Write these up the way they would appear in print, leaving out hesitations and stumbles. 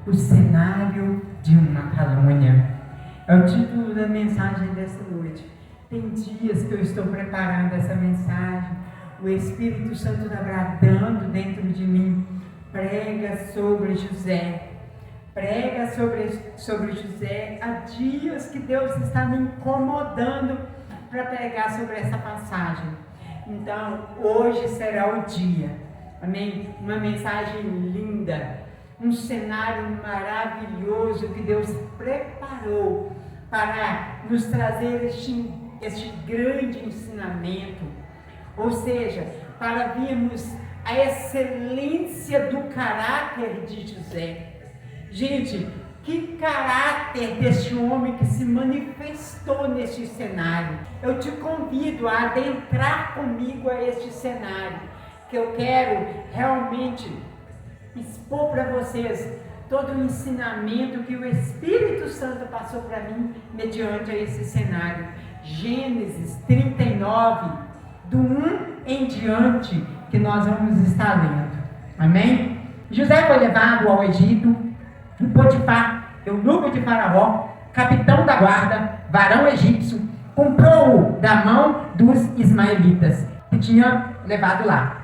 O cenário de uma calúnia. É o título da mensagem dessa noite. Tem dias que eu estou preparando essa mensagem. O Espírito Santo está bradando dentro de mim. Prega sobre José. Prega sobre José. Há dias que Deus está me incomodando para pregar sobre essa passagem. Então, hoje será o dia. Amém? Uma mensagem linda. Um cenário maravilhoso que Deus preparou para nos trazer este grande ensinamento. Ou seja, para vermos a excelência do caráter de José. Gente, que caráter deste homem que se manifestou neste cenário. Eu te convido a adentrar comigo a este cenário, que eu quero realmente expor para vocês todo o ensinamento que o Espírito Santo passou para mim mediante esse cenário. Gênesis 39, do 1 em diante, que nós vamos estar lendo. Amém? José foi levado ao Egito, e Potifar, eunuco de Faraó, capitão da guarda, varão egípcio, comprou-o da mão dos ismaelitas, que tinha levado lá.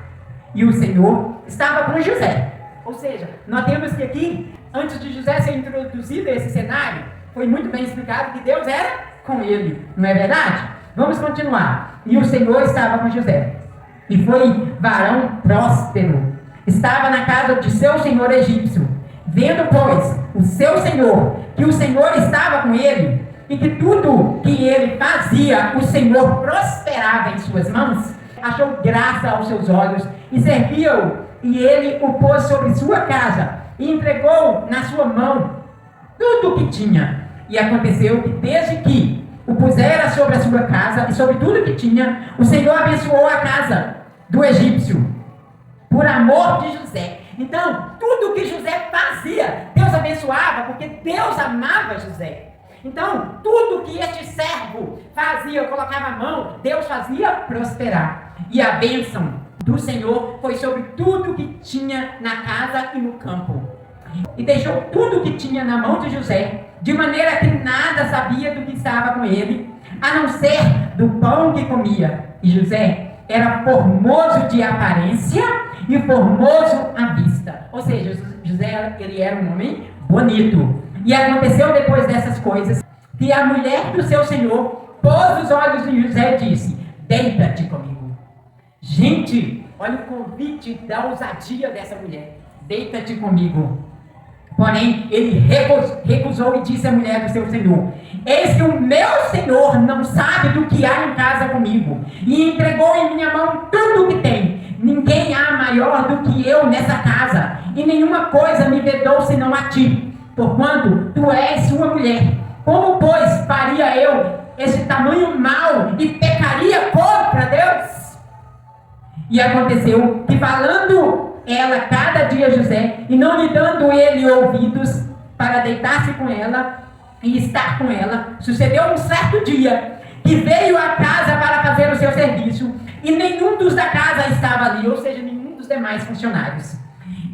E o Senhor estava com José. Ou seja, nós temos que aqui, antes de José ser introduzido a esse cenário, foi muito bem explicado que Deus era com ele, não é verdade? Vamos continuar. E o Senhor estava com José, e foi varão próspero, estava na casa de seu senhor egípcio. Vendo, pois, o seu senhor, que o Senhor estava com ele, e que tudo que ele fazia, o Senhor prosperava em suas mãos, achou graça aos seus olhos, e serviu-o. E ele o pôs sobre sua casa, e entregou na sua mão tudo o que tinha. E aconteceu que, desde que o pusera sobre a sua casa, e sobre tudo o que tinha, o Senhor abençoou a casa do egípcio, por amor de José. Então, tudo que José fazia, Deus abençoava, porque Deus amava José. Então, tudo que este servo fazia, colocava a mão, Deus fazia prosperar. E a bênção do Senhor foi sobre tudo que tinha na casa e no campo. E deixou tudo que tinha na mão de José, de maneira que nada sabia do que estava com ele, a não ser do pão que comia. E José era formoso de aparência e formoso à vista. Ou seja, José, ele era um homem bonito. E aconteceu depois dessas coisas, que a mulher do seu senhor pôs os olhos em José e disse: deita-te comigo. Gente, olha o convite da ousadia dessa mulher. Deita-te comigo. Porém, ele recusou e disse à mulher do seu senhor: eis que o meu senhor não sabe do que há em casa comigo, e entregou em minha mão tudo o que tem. Ninguém há maior do que eu nessa casa, e nenhuma coisa me vedou senão a ti, porquanto tu és sua mulher. Como, pois, faria eu esse tamanho mal e pecaria contra Deus? E aconteceu que, falando ela cada dia a José, e não lhe dando ele ouvidos para deitar-se com ela e estar com ela, sucedeu um certo dia que veio à casa para fazer o seu serviço, e nenhum dos da casa estava ali, ou seja, nenhum dos demais funcionários.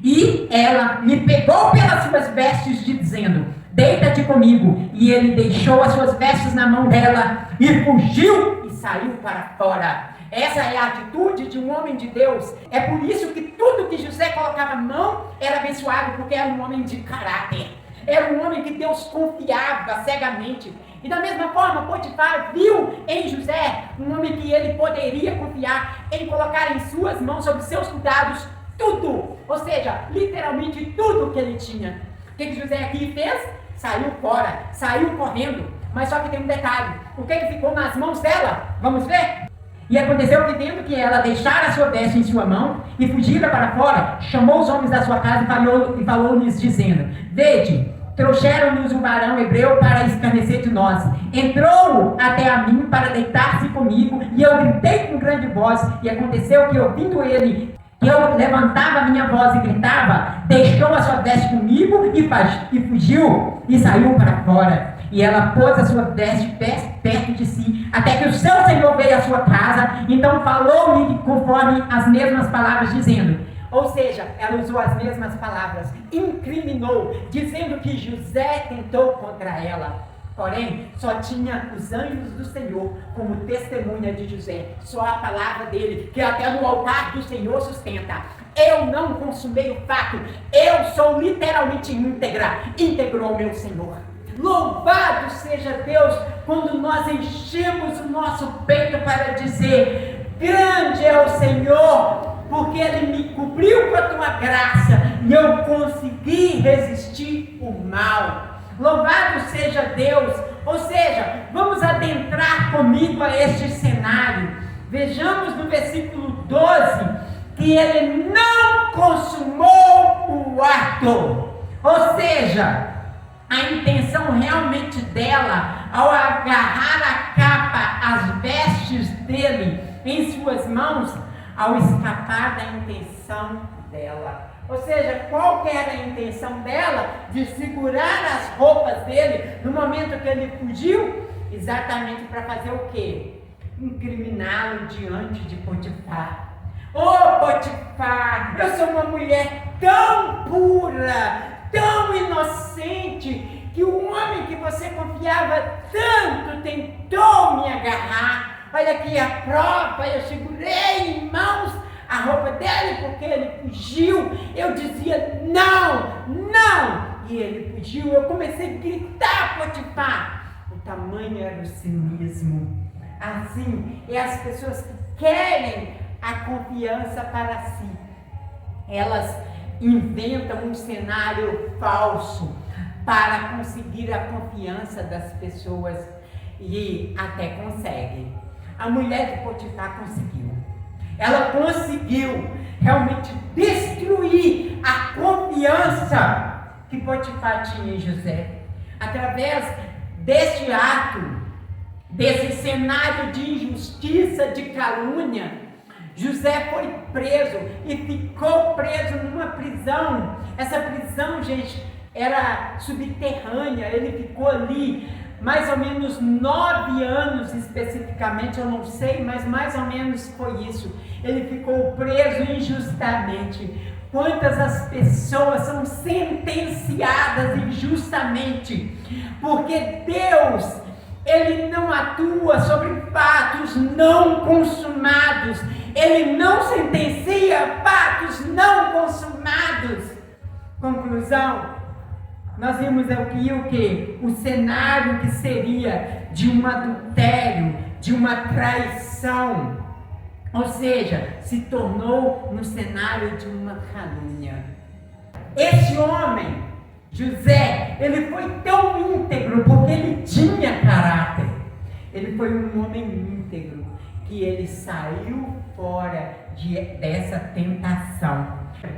E ela lhe pegou pelas suas vestes, dizendo: deita-te comigo. E ele deixou as suas vestes na mão dela e fugiu e saiu para fora. Essa é a atitude de um homem de Deus. É por isso que tudo que José colocava a mão era abençoado, porque era um homem de caráter. Era um homem que Deus confiava cegamente. E da mesma forma, Potifar viu em José um homem que ele poderia confiar em colocar em suas mãos, sob seus cuidados, tudo. Ou seja, literalmente tudo que ele tinha. O que José aqui fez? Saiu fora, saiu correndo. Mas só que tem um detalhe. O que ficou nas mãos dela? Vamos ver? E aconteceu que, tendo que ela deixara a sua veste em sua mão e fugida para fora, chamou os homens da sua casa e falou-lhes, dizendo: vede, trouxeram-nos um varão hebreu para escarnecer de nós. Entrou até a mim para deitar-se comigo, e eu gritei com grande voz. E aconteceu que, ouvindo ele, que eu levantava a minha voz e gritava, deixou a sua veste comigo e fugiu e saiu para fora. E ela pôs a sua veste perto de si, até que o seu senhor veio à sua casa. Então falou-lhe conforme as mesmas palavras, dizendo: Ou seja, ela usou as mesmas palavras, incriminou, dizendo que José tentou contra ela. Porém, só tinha os anjos do Senhor como testemunha de José. Só a palavra dele, que até no altar do Senhor sustenta. Eu não consumei o fato, eu sou literalmente íntegra, íntegro ao meu Senhor. Louvado seja Deus quando nós enchemos o nosso peito para dizer: grande é o Senhor, porque Ele me cobriu com a tua graça e eu consegui resistir o mal. Louvado seja Deus. Ou seja, vamos adentrar comigo a este cenário. Vejamos no versículo 12 que ele não consumou o ato. Ou seja, a intenção realmente dela, ao agarrar a capa, as vestes dele em suas mãos, ao escapar da intenção dela. Ou seja, qual que era a intenção dela de segurar as roupas dele no momento que ele fugiu? Exatamente para fazer o quê? Incriminá-lo diante de Potifar. Ô Potifar, eu sou uma mulher tão pura, tão inocente, que o homem que você confiava tanto tentou me agarrar. Olha aqui a prova, eu segurei em mãos a roupa dele porque ele fugiu. Eu dizia não, não, e ele fugiu. Eu comecei a gritar, Potifar. O tamanho era o cinismo. Assim, é as pessoas que querem a confiança para si. Elas inventam um cenário falso para conseguir a confiança das pessoas e até conseguem. A mulher de Potifar conseguiu. Ela conseguiu realmente destruir a confiança que Potifar tinha em José. Através deste ato, desse cenário de injustiça, de calúnia, José foi preso e ficou preso numa prisão. Essa prisão, gente, era subterrânea. Ele ficou ali mais ou menos 9 anos especificamente, eu não sei, mas mais ou menos foi isso. Ele ficou preso injustamente. Quantas as pessoas são sentenciadas injustamente, porque Deus, Ele não atua sobre fatos não consumados, Ele não sentencia fatos não consumados. Conclusão, nós vimos aqui o que? O cenário que seria de um adultério, de uma traição. Ou seja, se tornou no cenário de uma calúnia. Esse homem, José, ele foi tão íntegro porque ele tinha caráter. Ele foi um homem íntegro que ele saiu fora dessa tentação.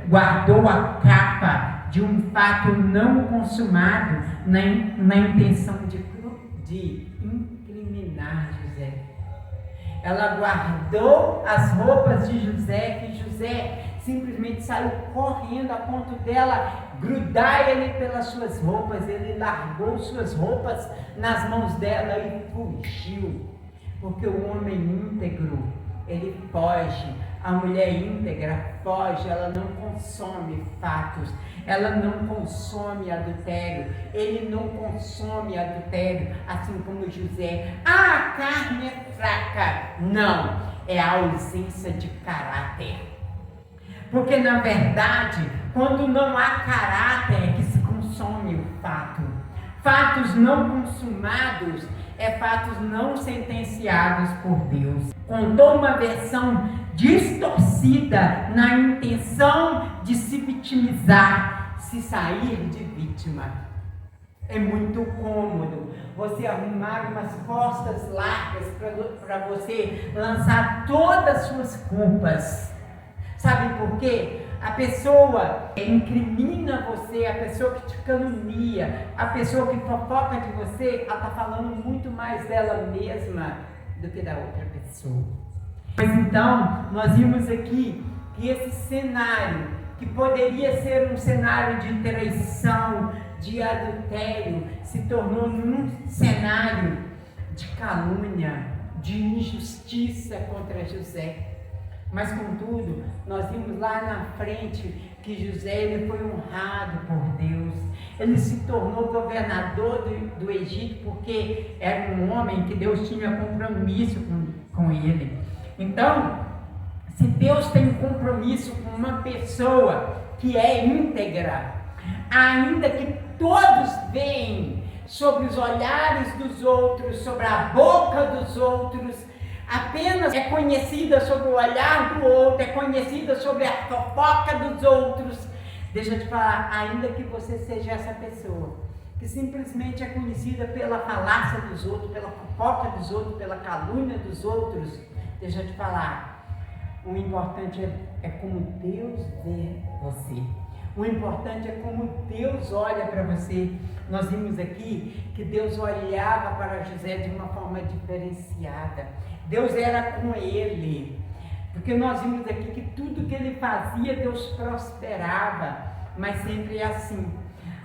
Guardou a capa de um fato não consumado na intenção de incriminar José. Ela guardou as roupas de José, que José simplesmente saiu correndo a ponto dela grudar ele pelas suas roupas. Ele largou suas roupas nas mãos dela e fugiu. Porque o homem íntegro, ele foge. A mulher íntegra foge, ela não consome fatos, ela não consome adultério, ele não consome adultério, assim como José. A carne é fraca. Não, é a ausência de caráter. Porque na verdade, quando não há caráter é que se consome o fato. Fatos não consumados é fatos não sentenciados por Deus. Contou uma versão distorcida na intenção de se vitimizar, se sair de vítima. É muito cômodo você arrumar umas costas largas para você lançar todas as suas culpas. Sabe por quê? A pessoa incrimina você, a pessoa que te calunia, a pessoa que fofoca de você, ela está falando muito mais dela mesma do que da outra pessoa. Mas então, nós vimos aqui que esse cenário, que poderia ser um cenário de traição, de adultério, se tornou num cenário de calúnia, de injustiça contra José. Mas contudo, nós vimos lá na frente que José ele foi honrado por Deus. Ele se tornou governador do Egito porque era um homem que Deus tinha compromisso com ele. Então, se Deus tem um compromisso com uma pessoa que é íntegra, ainda que todos veem sobre os olhares dos outros, sobre a boca dos outros, apenas é conhecida sobre o olhar do outro, é conhecida sobre a fofoca dos outros. Deixa eu te falar, ainda que você seja essa pessoa, que simplesmente é conhecida pela falácia dos outros, pela fofoca dos outros, pela calúnia dos outros, deixa eu te falar, o importante é como Deus vê você. O importante é como Deus olha para você. Nós vimos aqui que Deus olhava para José de uma forma diferenciada. Deus era com ele. Porque nós vimos aqui que tudo que ele fazia, Deus prosperava. Mas sempre é assim.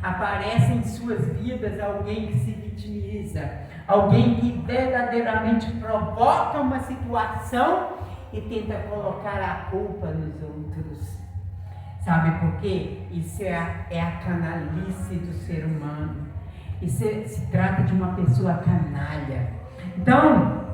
Aparece em suas vidas alguém que se vitimiza. Alguém que verdadeiramente provoca uma situação e tenta colocar a culpa nos outros. Sabe por quê? Isso é a canalice do ser humano. Isso se trata de uma pessoa canalha. Então,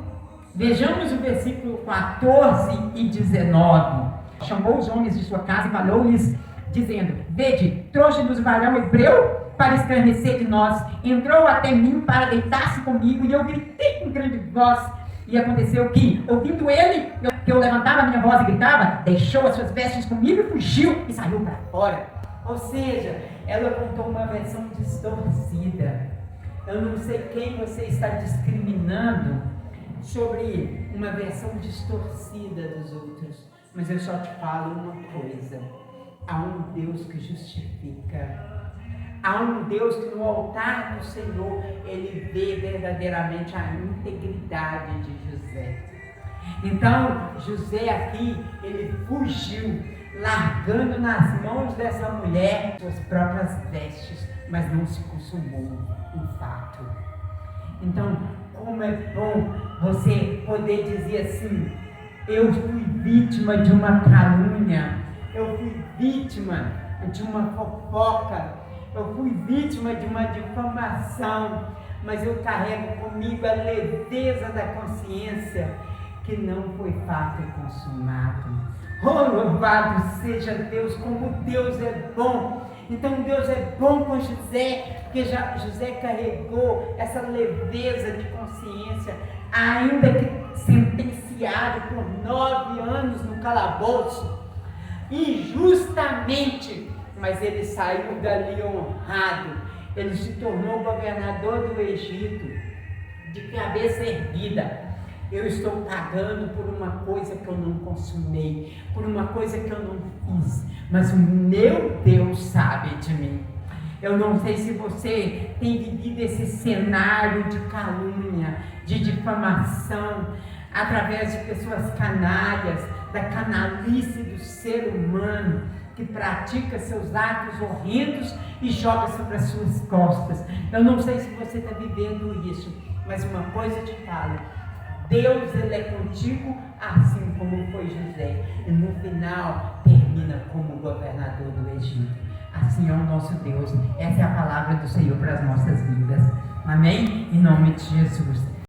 vejamos o versículo 14 e 19. Chamou os homens de sua casa e falou-lhes, dizendo: Vede, trouxe-nos o varão hebreu para escarnecer de nós. Entrou até mim para deitar-se comigo, e eu gritei com grande voz. E aconteceu que, ouvindo ele, que eu levantava a minha voz e gritava, deixou as suas vestes comigo e fugiu e saiu para fora. Ou seja, ela contou uma versão distorcida. Eu não sei quem você está discriminando sobre uma versão distorcida dos outros, mas eu só te falo uma coisa: há um Deus que justifica. Há um Deus que no altar do Senhor, ele vê verdadeiramente a integridade de José. Então, José aqui, ele fugiu, largando nas mãos dessa mulher suas próprias vestes, mas não se consumou o fato. Então, como é bom você poder dizer assim: eu fui vítima de uma calúnia, eu fui vítima de uma fofoca, eu fui vítima de uma difamação, mas eu carrego comigo a leveza da consciência que não foi fato consumado. Oh, louvado seja Deus, como Deus é bom. Então Deus é bom com José, porque José carregou essa leveza de consciência, ainda que sentenciado por 9 anos no calabouço, injustamente, mas ele saiu dali honrado. Ele se tornou governador do Egito, de cabeça erguida. Eu estou pagando por uma coisa que eu não consumei, por uma coisa que eu não fiz, mas o meu Deus sabe de mim. Eu não sei se você tem vivido esse cenário de calúnia, de difamação, através de pessoas canalhas, da canalice do ser humano, que pratica seus atos horrendos e joga sobre as suas costas. Eu não sei se você está vivendo isso, mas uma coisa eu te falo: Deus, ele é contigo, assim como foi José, e no final termina como governador do Egito. Assim é o nosso Deus. Essa é a palavra do Senhor para as nossas vidas. Amém? Em nome de Jesus.